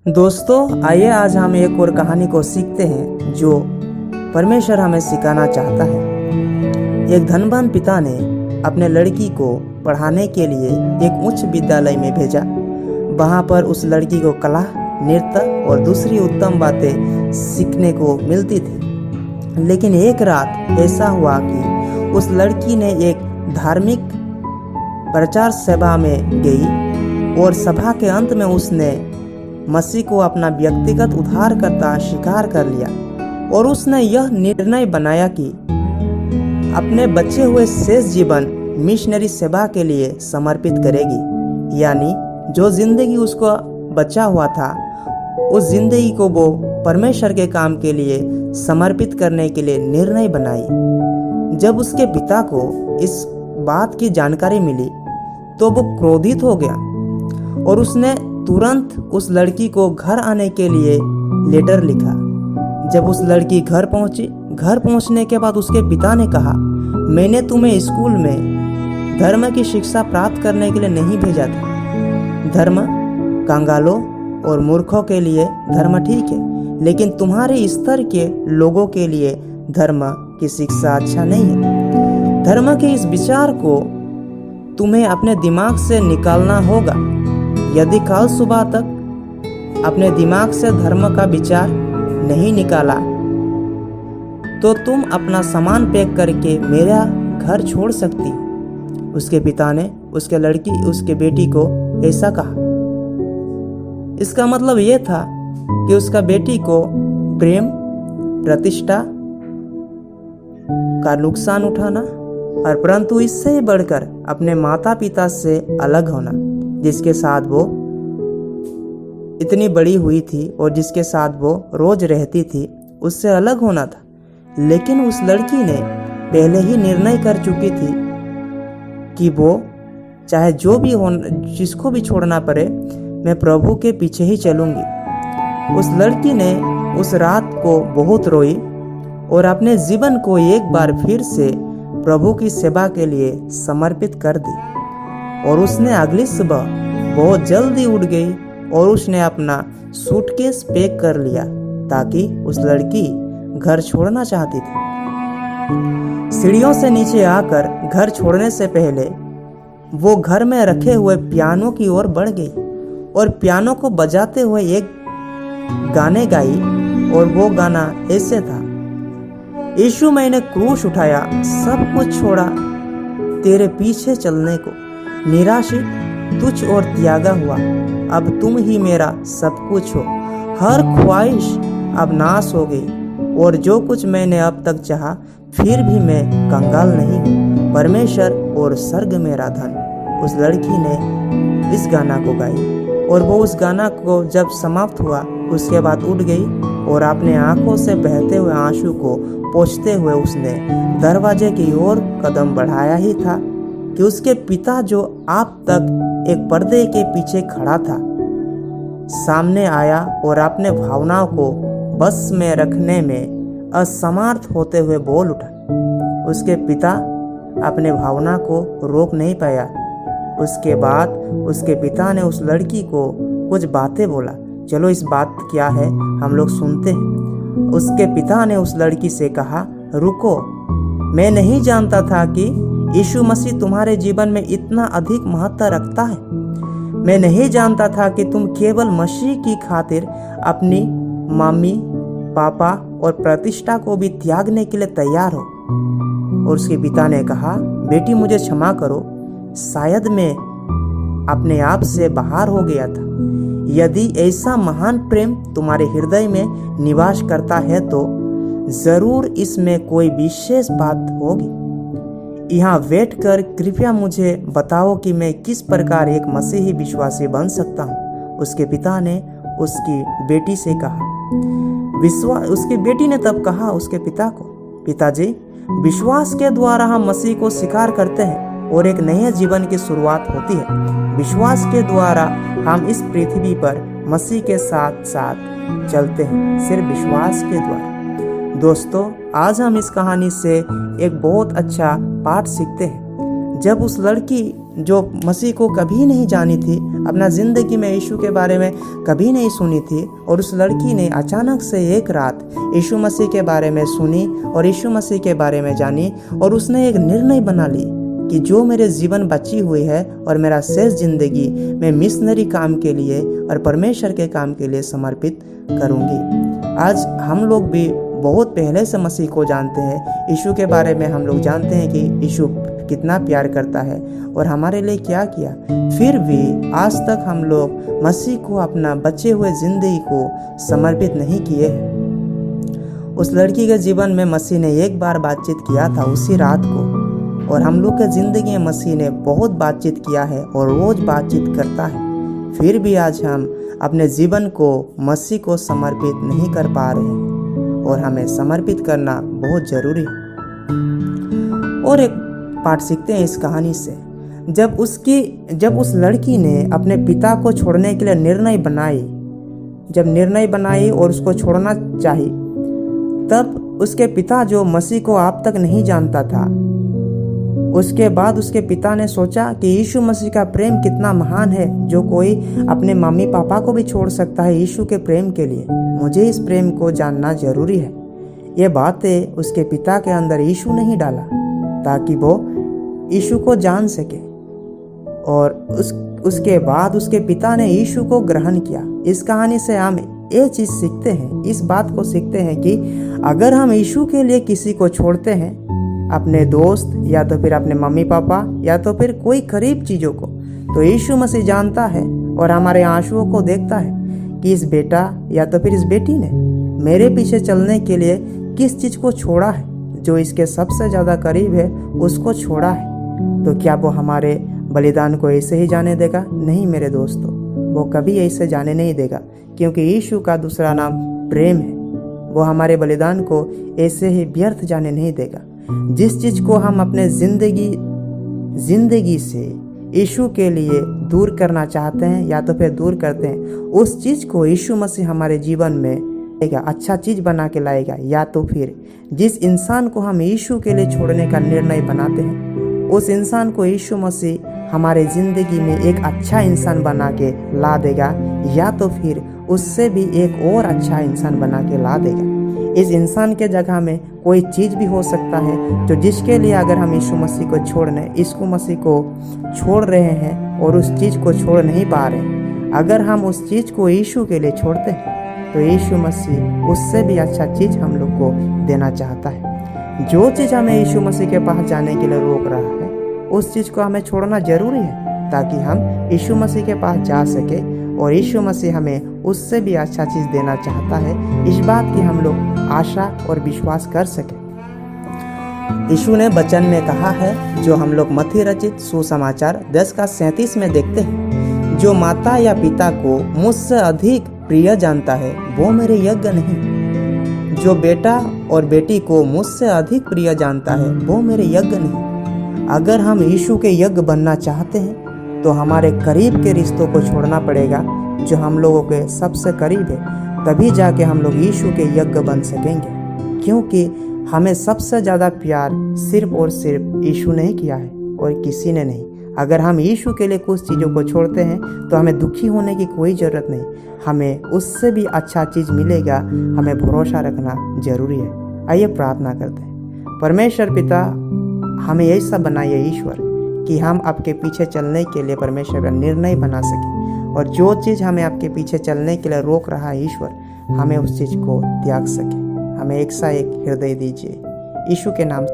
दोस्तों, आइए आज हम एक और कहानी को सीखते हैं जो परमेश्वर हमें सिखाना चाहता है। एक धनवान पिता ने अपने लड़की को पढ़ाने के लिए एक उच्च विद्यालय में भेजा। वहाँ पर उस लड़की को कला, नृत्य और दूसरी उत्तम बातें सीखने को मिलती थी। लेकिन एक रात ऐसा हुआ कि उस लड़की ने एक धार्मिक प्रचार सभा में गई और सभा के अंत में उसने मसीह को अपना व्यक्तिगत उद्धारकर्ता स्वीकार कर लिया और उसने यह निर्णय बनाया कि अपने बचे हुए शेष जीवन मिशनरी सेवा के लिए समर्पित करेगी। यानी जो जिंदगी उसको बचा हुआ था उस जिंदगी को वो परमेश्वर के काम के लिए समर्पित करने के लिए निर्णय बनाई। जब उसके पिता को इस बात की जानकारी मिली तो वो क्रोधित हो गया और उसने तुरंत उस लड़की को घर आने के लिए लेटर लिखा। जब उस लड़की घर पहुंचने के बाद उसके पिता ने कहा, मैंने तुम्हें स्कूल में धर्म की शिक्षा प्राप्त करने के लिए नहीं भेजा था। धर्म कंगालों और मूर्खों के लिए धर्म ठीक है, लेकिन तुम्हारे स्तर के लोगों के लिए धर्म की शिक्षा अच्छा नहीं है। धर्म के इस विचार को तुम्हें अपने दिमाग से निकालना होगा। यदि कल सुबह तक अपने दिमाग से धर्म का विचार नहीं निकाला तो तुम अपना सामान पैक करके मेरा घर छोड़ सकती हो। उसके पिता ने उसके बेटी को ऐसा कहा। इसका मतलब यह था कि उसका बेटी को प्रेम, प्रतिष्ठा का नुकसान उठाना और परंतु इससे बढ़कर अपने माता पिता से अलग होना, जिसके साथ वो इतनी बड़ी हुई थी और जिसके साथ वो रोज रहती थी, उससे अलग होना था। लेकिन उस लड़की ने पहले ही निर्णय कर चुकी थी कि वो चाहे जो भी हो, जिसको भी छोड़ना पड़े, मैं प्रभु के पीछे ही चलूंगी। उस लड़की ने उस रात को बहुत रोई और अपने जीवन को एक बार फिर से प्रभु की सेवा के लिए समर्पित कर दी। और उसने अगली सुबह बहुत जल्दी उठ गई और उसने अपना सूटकेस पैक कर लिया ताकि उस लड़की घर छोड़ना चाहती थी। सीढ़ियों से नीचे आकर घर छोड़ने से पहले वो घर में रखे हुए पियानो की ओर बढ़ गई और पियानो को बजाते हुए एक गाने गाई और वो गाना ऐसे था, यीशु मैंने क्रूस उठाया, सब कुछ छोड़ा तेरे पीछे चलने को, निराशित, तुच्छ और त्यागा हुआ, अब तुम ही मेरा सब कुछ हो। हर ख्वाहिश अब नाश हो गई और जो कुछ मैंने अब तक चाहा, फिर भी मैं कंगाल नहीं हूँ। परमेश्वर और स्वर्ग मेरा धन। उस लड़की ने इस गाना को गाई और वो उस गाना को जब समाप्त हुआ उसके बाद उठ गई और अपने आंखों से बहते हुए आंसू को पोंछते हुए उसने दरवाजे की ओर कदम बढ़ाया ही था कि उसके पिता, जो अब तक एक पर्दे के पीछे खड़ा था, सामने आया और अपने भावनाओं को बस में रखने में असमर्थ होते हुए बोल उठा। उसके पिता अपने भावना को रोक नहीं पाया। उसके बाद उसके पिता ने उस लड़की को कुछ बातें बोला। चलो इस बात क्या है हम लोग सुनते हैं। उसके पिता ने उस लड़की से कहा, रुको, मैं नहीं जानता था कि यीशु मसीह तुम्हारे जीवन में इतना अधिक महत्व रखता है। मैं नहीं जानता था कि तुम केवल मसीह की खातिर अपनी मम्मी, पापा और प्रतिष्ठा को भी त्यागने के लिए तैयार हो। और उसके पिता ने कहा, बेटी मुझे क्षमा करो, शायद मैं अपने आप से बाहर हो गया था। यदि ऐसा महान प्रेम तुम्हारे हृदय में निवास करता है तो जरूर इसमें कोई विशेष बात होगी। यहाँ बैठकर कृपया मुझे बताओ कि मैं किस प्रकार एक मसीही विश्वासी बन सकता हूँ। उसके पिता ने उसकी बेटी से कहा। उसकी बेटी ने तब कहा उसके पिता को, पिताजी, विश्वास के द्वारा हम मसीह को स्वीकार करते हैं और एक नए जीवन की शुरुआत होती है। विश्वास के द्वारा हम इस पृथ्वी पर मसीह के साथ साथ चलते हैं, सिर्फ विश्वास के द्वारा। दोस्तों, आज हम इस कहानी से एक बहुत अच्छा पाठ सीखते हैं। जब उस लड़की जो मसीह को कभी नहीं जानी थी, अपना ज़िंदगी में यीशु के बारे में कभी नहीं सुनी थी, और उस लड़की ने अचानक से एक रात यीशु मसीह के बारे में सुनी और यीशु मसीह के बारे में जानी, और उसने एक निर्णय बना ली कि जो मेरे जीवन बची हुई है और मेरा शेष ज़िंदगी मैं मिशनरी काम के लिए और परमेश्वर के काम के लिए समर्पित करूँगी। आज हम लोग भी बहुत पहले से मसीह को जानते हैं, यीशु के बारे में हम लोग जानते हैं कि यीशु कितना प्यार करता है और हमारे लिए क्या किया। फिर भी आज तक हम लोग मसीह को अपना बचे हुए ज़िंदगी को समर्पित नहीं किए हैं। उस लड़की के जीवन में मसीह ने एक बार बातचीत किया था उसी रात को, और हम लोग के ज़िंदगी में मसीह ने बहुत बातचीत किया है और रोज़ बातचीत करता है। फिर भी आज हम अपने जीवन को मसीह को समर्पित नहीं कर पा रहे हैं, और हमें समर्पित करना बहुत ज़रूरी है। और एक पाठ सीखते हैं इस कहानी से। जब उस लड़की ने अपने पिता को छोड़ने के लिए निर्णय बनाई और उसको छोड़ना चाहिए, तब उसके पिता जो मसीह को आप तक नहीं जानता था, उसके बाद उसके पिता ने सोचा कि यीशु मसीह का प्रेम कितना महान है, जो कोई अपने मम्मी पापा को भी छोड़ सकता है यीशु के प्रेम के लिए। मुझे इस प्रेम को जानना जरूरी है। ये बातें उसके पिता के अंदर यीशु नहीं डाला ताकि वो यीशु को जान सके, और उसके बाद उसके पिता ने यीशु को ग्रहण किया। इस कहानी से हम ये चीज़ सीखते हैं, इस बात को सीखते हैं कि अगर हम यीशु के लिए किसी को छोड़ते हैं, अपने दोस्त या तो फिर अपने मम्मी पापा या तो फिर कोई करीब चीज़ों को, तो यीशु मसीह जानता है और हमारे आंसुओं को देखता है कि इस बेटा या तो फिर इस बेटी ने मेरे पीछे चलने के लिए किस चीज़ को छोड़ा है, जो इसके सबसे ज़्यादा करीब है उसको छोड़ा है। तो क्या वो हमारे बलिदान को ऐसे ही जाने देगा? नहीं मेरे दोस्तों, वो कभी ऐसे जाने नहीं देगा, क्योंकि यीशु का दूसरा नाम प्रेम है। वो हमारे बलिदान को ऐसे ही व्यर्थ जाने नहीं देगा। जिस चीज़ को हम अपने जिंदगी से यीशु के लिए दूर करना चाहते हैं या तो फिर दूर करते हैं, उस चीज़ को यीशु मसीह हमारे जीवन में अच्छा चीज़ बना के लाएगा। या तो फिर जिस इंसान को हम यीशु के लिए छोड़ने का निर्णय बनाते हैं, उस इंसान को यीशु मसीह हमारे ज़िंदगी में एक अच्छा इंसान बना के ला देगा, या तो फिर उससे भी एक और अच्छा इंसान बना के ला देगा। इस इंसान के जगह में कोई चीज़ भी हो सकता है, जो जिसके लिए अगर हम यीशु मसीह को छोड़ रहे हैं और उस चीज़ को छोड़ नहीं पा रहे, अगर हम उस चीज़ को यीशु के लिए छोड़ते हैं, तो यीशु मसीह उससे भी अच्छा चीज़ हम लोग को देना चाहता है। जो चीज़ हमें यीशु मसीह के पास जाने के लिए रोक रहा है, उस चीज़ को हमें छोड़ना जरूरी है, ताकि हम यीशु मसीह के पास जा सके, और यीशु मसीह हमें उससे भी अच्छा चीज़ देना चाहता है। इस बात की हम लोग आशा और विश्वास कर सके। यीशु ने वचन में कहा है, जो हम लोग मत्ती रचित सुसमाचार 10:37 में देखते हैं, जो माता या पिता को मुझसे अधिक प्रिय जानता है वो मेरे यज्ञ नहीं, जो बेटा और बेटी को मुझसे अधिक प्रिय जानता है वो मेरे यज्ञ नहीं। अगर हम यीशु के यज्ञ बनना चाहते हैं, तो हमारे करीब के रिश्तों को छोड़ना पड़ेगा, जो हम लोगों के सबसे करीब है, तभी जाके हम लोग यीशु के यज्ञ बन सकेंगे। क्योंकि हमें सबसे ज़्यादा प्यार सिर्फ और सिर्फ यीशु ने ही किया है और किसी ने नहीं। अगर हम यीशु के लिए कुछ चीज़ों को छोड़ते हैं, तो हमें दुखी होने की कोई ज़रूरत नहीं, हमें उससे भी अच्छा चीज़ मिलेगा। हमें भरोसा रखना जरूरी है। आइए प्रार्थना करते हैं। परमेश्वर पिता, हमें ऐसा बनाइए ईश्वर कि हम आपके पीछे चलने के लिए परमेश्वर का निर्णय बना सकें, और जो चीज़ हमें आपके पीछे चलने के लिए रोक रहा है ईश्वर, हमें उस चीज़ को त्याग सके। हमें एक सा एक हृदय दीजिए, यीशु के नाम।